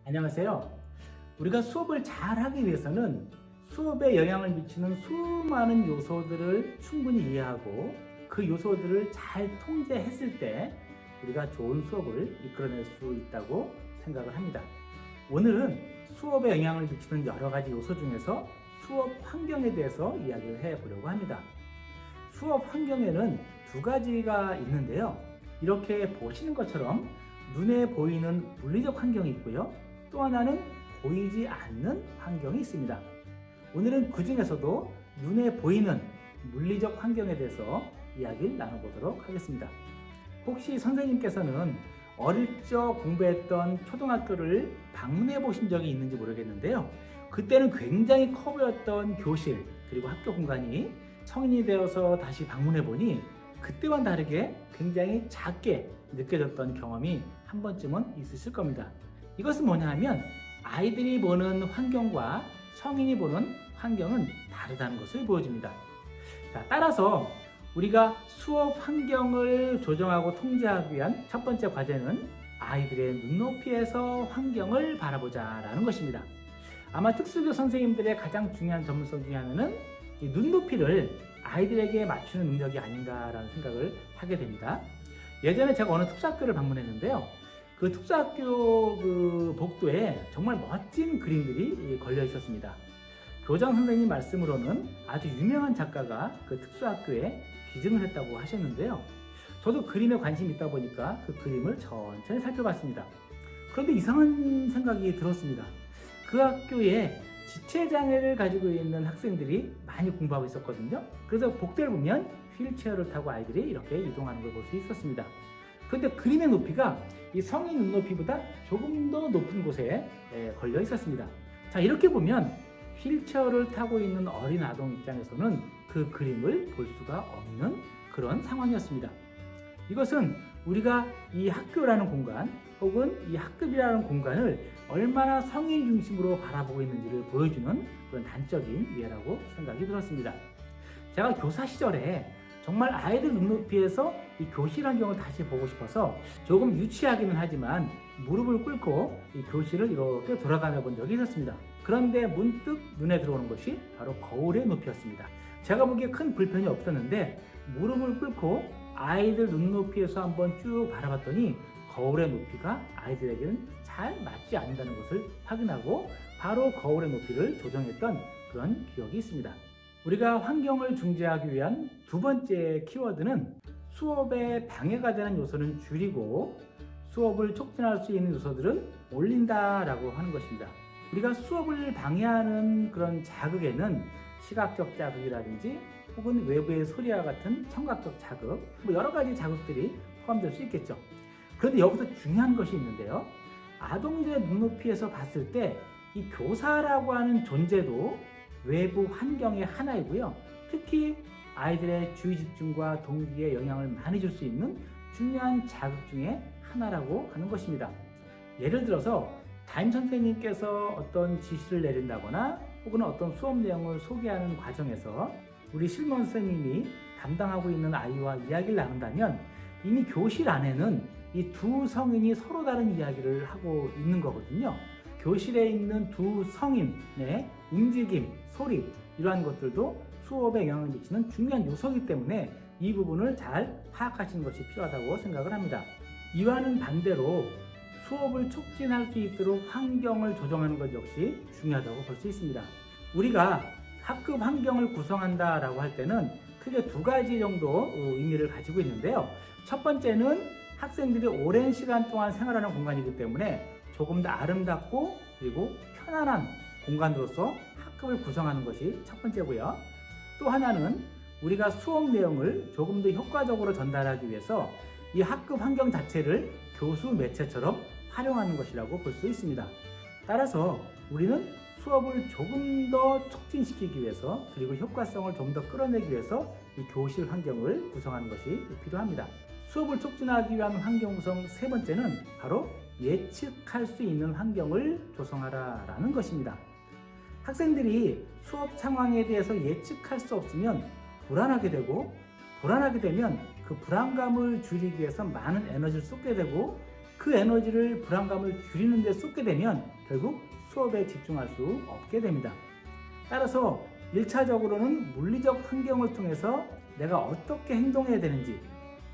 안녕하세요. 우리가 수업을 잘 하기 위해서는 수업에 영향을 미치는 수많은 요소들을 충분히 이해하고 그 요소들을 잘 통제했을 때 우리가 좋은 수업을 이끌어낼 수 있다고 생각을 합니다. 오늘은 수업에 영향을 미치는 여러 가지 요소 중에서 수업 환경에 대해서 이야기를 해보려고 합니다. 수업 환경에는 두 가지가 있는데요. 이렇게 보시는 것처럼 눈에 보이는 물리적 환경이 있고요. 또 하나는 보이지 않는 환경이 있습니다. 오늘은 그 중에서도 눈에 보이는 물리적 환경에 대해서 이야기를 나눠보도록 하겠습니다. 혹시 선생님께서는 어릴 적 공부했던 초등학교를 방문해 보신 적이 있는지 모르겠는데요. 그때는 굉장히 커 보였던 교실 그리고 학교 공간이 성인이 되어서 다시 방문해 보니 그때와는 다르게 굉장히 작게 느껴졌던 경험이 한 번쯤은 있으실 겁니다. 이것은 뭐냐 하면 아이들이 보는 환경과 성인이 보는 환경은 다르다는 것을 보여줍니다. 자, 따라서 우리가 수업 환경을 조정하고 통제하기 위한 첫 번째 과제는 아이들의 눈높이에서 환경을 바라보자 라는 것입니다. 아마 특수교 선생님들의 가장 중요한 전문성 중에 하나는 이 눈높이를 아이들에게 맞추는 능력이 아닌가라는 생각을 하게 됩니다. 예전에 제가 어느 특수학교를 방문했는데요. 그 특수학교 복도에 정말 멋진 그림들이 걸려 있었습니다. 교장 선생님 말씀으로는 아주 유명한 작가가 그 특수학교에 기증을 했다고 하셨는데요. 저도 그림에 관심이 있다 보니까 그 그림을 천천히 살펴봤습니다. 그런데 이상한 생각이 들었습니다. 그 학교에 지체장애를 가지고 있는 학생들이 많이 공부하고 있었거든요. 그래서 복도를 보면 휠체어를 타고 아이들이 이렇게 이동하는 걸 볼 수 있었습니다. 그런데 그림의 높이가 이 성인 눈높이보다 조금 더 높은 곳에 걸려 있었습니다. 자, 이렇게 보면 휠체어를 타고 있는 어린 아동 입장에서는 그 그림을 볼 수가 없는 그런 상황이었습니다. 이것은 우리가 이 학교라는 공간 혹은 이 학급이라는 공간을 얼마나 성인 중심으로 바라보고 있는지를 보여주는 그런 단적인 예라고 생각이 들었습니다. 제가 교사 시절에 정말 아이들 눈높이에서 이 교실 환경을 다시 보고 싶어서 조금 유치하기는 하지만 무릎을 꿇고 이 교실을 이렇게 돌아다녀 본 적이 있었습니다. 그런데 문득 눈에 들어오는 것이 바로 거울의 높이였습니다. 제가 보기에 큰 불편이 없었는데 무릎을 꿇고 아이들 눈높이에서 한번 쭉 바라봤더니 거울의 높이가 아이들에게는 잘 맞지 않는다는 것을 확인하고 바로 거울의 높이를 조정했던 그런 기억이 있습니다. 우리가 환경을 중재하기 위한 두 번째 키워드는 수업에 방해가 되는 요소는 줄이고 수업을 촉진할 수 있는 요소들은 올린다라고 하는 것입니다. 우리가 수업을 방해하는 그런 자극에는 시각적 자극이라든지 혹은 외부의 소리와 같은 청각적 자극, 여러 가지 자극들이 포함될 수 있겠죠. 그런데 여기서 중요한 것이 있는데요. 아동들의 눈높이에서 봤을 때 이 교사라고 하는 존재도 외부 환경의 하나이고요. 특히 아이들의 주의 집중과 동기에 영향을 많이 줄 수 있는 중요한 자극 중에 하나라고 하는 것입니다. 예를 들어서 담임 선생님께서 어떤 지시를 내린다거나 혹은 어떤 수업 내용을 소개하는 과정에서 우리 실무 선생님이 담당하고 있는 아이와 이야기를 나눈다면 이미 교실 안에는 이 두 성인이 서로 다른 이야기를 하고 있는 거거든요. 교실에 있는 두 성인의 움직임, 소리 이러한 것들도 수업에 영향을 미치는 중요한 요소이기 때문에 이 부분을 잘 파악하시는 것이 필요하다고 생각을 합니다. 이와는 반대로 수업을 촉진할 수 있도록 환경을 조정하는 것 역시 중요하다고 볼 수 있습니다. 우리가 학급 환경을 구성한다라고 할 때는 크게 두 가지 정도 의미를 가지고 있는데요. 첫 번째는 학생들이 오랜 시간 동안 생활하는 공간이기 때문에 조금 더 아름답고 그리고 편안한 공간으로서 학급을 구성하는 것이 첫 번째고요. 또 하나는 우리가 수업 내용을 조금 더 효과적으로 전달하기 위해서 이 학급 환경 자체를 교수 매체처럼 활용하는 것이라고 볼 수 있습니다. 따라서 우리는 수업을 조금 더 촉진시키기 위해서 그리고 효과성을 좀 더 끌어내기 위해서 이 교실 환경을 구성하는 것이 필요합니다. 수업을 촉진하기 위한 환경 구성 세 번째는 바로 예측할 수 있는 환경을 조성하라 라는 것입니다. 학생들이 수업 상황에 대해서 예측할 수 없으면 불안하게 되고 불안하게 되면 그 불안감을 줄이기 위해서 많은 에너지를 쏟게 되고 그 에너지를 불안감을 줄이는 데 쏟게 되면 결국 수업에 집중할 수 없게 됩니다. 따라서 1차적으로는 물리적 환경을 통해서 내가 어떻게 행동해야 되는지,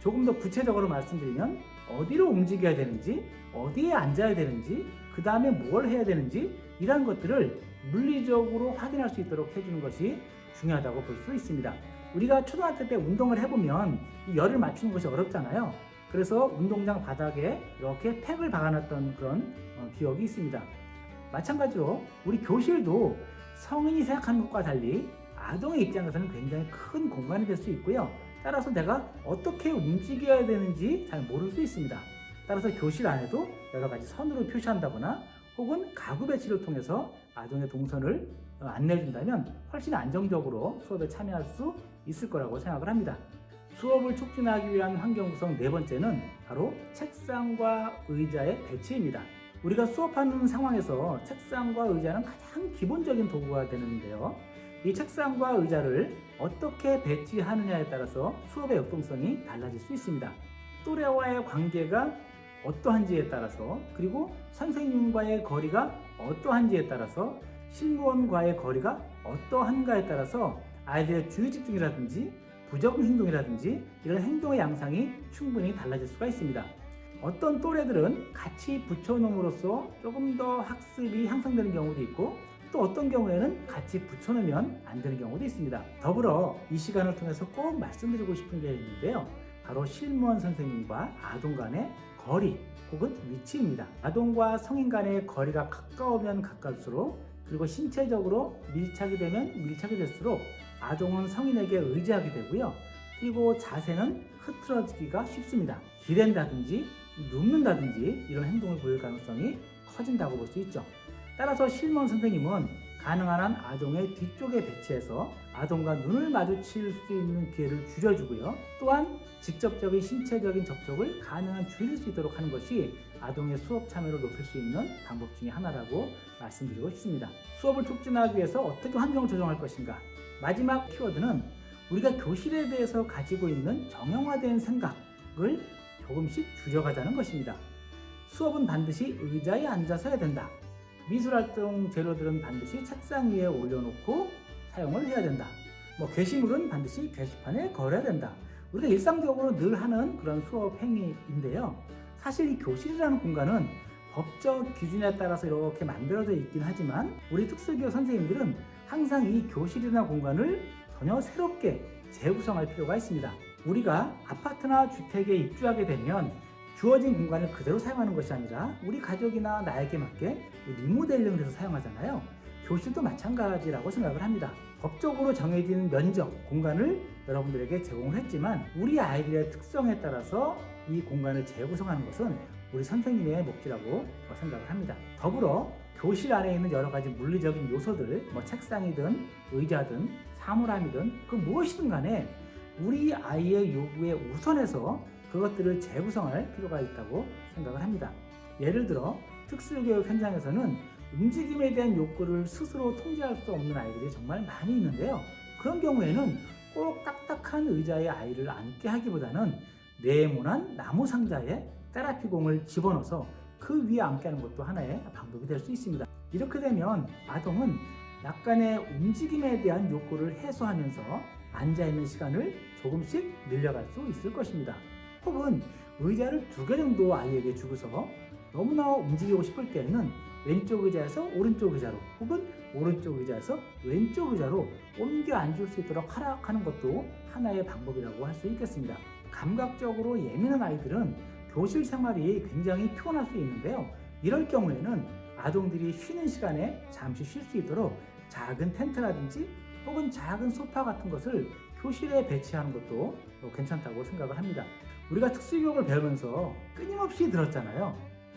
조금 더 구체적으로 말씀드리면 어디로 움직여야 되는지, 어디에 앉아야 되는지, 그 다음에 뭘 해야 되는지, 이런 것들을 물리적으로 확인할 수 있도록 해주는 것이 중요하다고 볼 수 있습니다. 우리가 초등학교 때 운동을 해보면 이 열을 맞추는 것이 어렵잖아요. 그래서 운동장 바닥에 이렇게 팩을 박아놨던 그런 기억이 있습니다. 마찬가지로 우리 교실도 성인이 생각하는 것과 달리 아동의 입장에서는 굉장히 큰 공간이 될 수 있고요. 따라서 내가 어떻게 움직여야 되는지 잘 모를 수 있습니다. 따라서 교실 안에도 여러 가지 선으로 표시한다거나 혹은 가구 배치를 통해서 아동의 동선을 안내해준다면 훨씬 안정적으로 수업에 참여할 수 있을 거라고 생각을 합니다. 수업을 촉진하기 위한 환경 구성 네 번째는 바로 책상과 의자의 배치입니다. 우리가 수업하는 상황에서 책상과 의자는 가장 기본적인 도구가 되는데요. 이 책상과 의자를 어떻게 배치하느냐에 따라서 수업의 역동성이 달라질 수 있습니다. 또래와의 관계가 어떠한지에 따라서, 그리고 선생님과의 거리가 어떠한지에 따라서, 실무원과의 거리가 어떠한가에 따라서 아이들의 주의 집중이라든지 부적응 행동이라든지 이런 행동의 양상이 충분히 달라질 수가 있습니다. 어떤 또래들은 같이 붙여놓음으로써 조금 더 학습이 향상되는 경우도 있고, 또 어떤 경우에는 같이 붙여놓으면 안 되는 경우도 있습니다. 더불어 이 시간을 통해서 꼭 말씀드리고 싶은 게 있는데요. 바로 실무원 선생님과 아동 간의 거리 혹은 위치입니다. 아동과 성인 간의 거리가 가까우면 가까울수록, 그리고 신체적으로 밀착이 되면 밀착이 될수록 아동은 성인에게 의지하게 되고요. 그리고 자세는 흐트러지기가 쉽습니다. 기댄다든지 눕는다든지 이런 행동을 보일 가능성이 커진다고 볼 수 있죠. 따라서 실무원 선생님은 가능한 한 아동의 뒤쪽에 배치해서 아동과 눈을 마주칠 수 있는 기회를 줄여주고요. 또한 직접적인 신체적인 접촉을 가능한 줄일 수 있도록 하는 것이 아동의 수업 참여를 높일 수 있는 방법 중에 하나라고 말씀드리고 싶습니다. 수업을 촉진하기 위해서 어떻게 환경을 조정할 것인가? 마지막 키워드는 우리가 교실에 대해서 가지고 있는 정형화된 생각을 조금씩 줄여가자는 것입니다. 수업은 반드시 의자에 앉아서 해야 된다. 미술활동 재료들은 반드시 책상 위에 올려놓고 사용을 해야 된다. 게시물은 반드시 게시판에 걸어야 된다. 우리가 일상적으로 늘 하는 그런 수업 행위인데요. 사실 이 교실이라는 공간은 법적 기준에 따라서 이렇게 만들어져 있긴 하지만 우리 특수교육 선생님들은 항상 이 교실이나 공간을 전혀 새롭게 재구성할 필요가 있습니다. 우리가 아파트나 주택에 입주하게 되면 주어진 공간을 그대로 사용하는 것이 아니라 우리 가족이나 나에게 맞게 리모델링을 해서 사용하잖아요. 교실도 마찬가지라고 생각을 합니다. 법적으로 정해진 면적, 공간을 여러분들에게 제공을 했지만 우리 아이들의 특성에 따라서 이 공간을 재구성하는 것은 우리 선생님의 몫이라고 생각을 합니다. 더불어 교실 안에 있는 여러 가지 물리적인 요소들, 책상이든 의자든 사물함이든 그 무엇이든 간에 우리 아이의 요구에 우선해서 그것들을 재구성할 필요가 있다고 생각을 합니다. 예를 들어 특수교육 현장에서는 움직임에 대한 욕구를 스스로 통제할 수 없는 아이들이 정말 많이 있는데요. 그런 경우에는 꼭 딱딱한 의자에 아이를 앉게 하기보다는 네모난 나무 상자에 테라피공을 집어넣어서 그 위에 앉게 하는 것도 하나의 방법이 될 수 있습니다. 이렇게 되면 아동은 약간의 움직임에 대한 욕구를 해소하면서 앉아있는 시간을 조금씩 늘려갈 수 있을 것입니다. 혹은 의자를 2개 정도 아이에게 주고서 너무나 움직이고 싶을 때에는 왼쪽 의자에서 오른쪽 의자로 혹은 오른쪽 의자에서 왼쪽 의자로 옮겨 앉을 수 있도록 하락하는 것도 하나의 방법이라고 할 수 있겠습니다. 감각적으로 예민한 아이들은 교실 생활이 굉장히 피곤할 수 있는데요. 이럴 경우에는 아동들이 쉬는 시간에 잠시 쉴 수 있도록 작은 텐트라든지 혹은 작은 소파 같은 것을 교실에 배치하는 것도 괜찮다고 생각을 합니다. 우리가 특수교육을 배우면서 끊임없이 들었잖아요.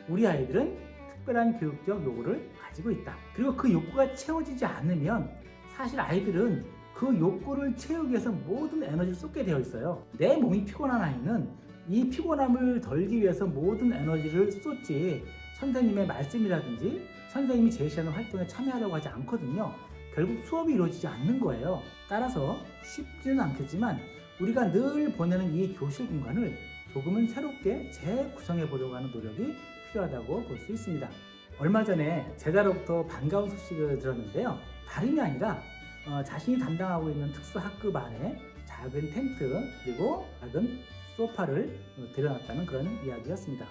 우리 아이들은 특별한 교육적 요구를 가지고 있다. 그리고 그 욕구가 채워지지 않으면 사실 아이들은 그 욕구를 채우기 위해서 모든 에너지를 쏟게 되어 있어요. 내 몸이 피곤한 아이는 이 피곤함을 덜기 위해서 모든 에너지를 쏟지 선생님의 말씀이라든지 선생님이 제시하는 활동에 참여하려고 하지 않거든요. 결국 수업이 이루어지지 않는 거예요. 따라서 쉽지는 않겠지만 우리가 늘 보내는 이 교실 공간을 조금은 새롭게 재구성해 보려고 하는 노력이 필요하다고 볼 수 있습니다. 얼마 전에 제자로부터 반가운 소식을 들었는데요. 다름이 아니라 자신이 담당하고 있는 특수학급 안에 작은 텐트 그리고 작은 소파를 들여놨다는 그런 이야기였습니다.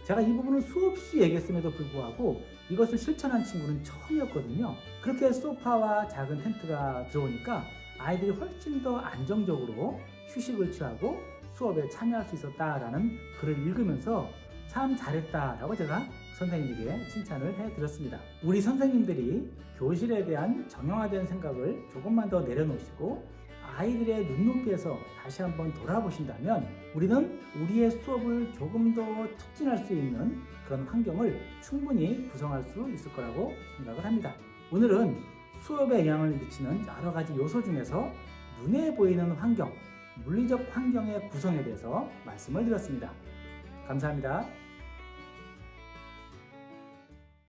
제가 이 부분을 수없이 얘기했음에도 불구하고 이것을 실천한 친구는 처음이었거든요. 그렇게 소파와 작은 텐트가 들어오니까 아이들이 훨씬 더 안정적으로 휴식을 취하고 수업에 참여할 수 있었다라는 글을 읽으면서 참 잘했다라고 제가 선생님에게 칭찬을 해드렸습니다. 우리 선생님들이 교실에 대한 정형화된 생각을 조금만 더 내려놓으시고 아이들의 눈높이에서 다시 한번 돌아보신다면 우리는 우리의 수업을 조금 더 촉진할 수 있는 그런 환경을 충분히 구성할 수 있을 거라고 생각을 합니다. 오늘은 수업에 영향을 미치는 여러 가지 요소 중에서 눈에 보이는 환경, 물리적 환경의 구성에 대해서 말씀을 드렸습니다. 감사합니다.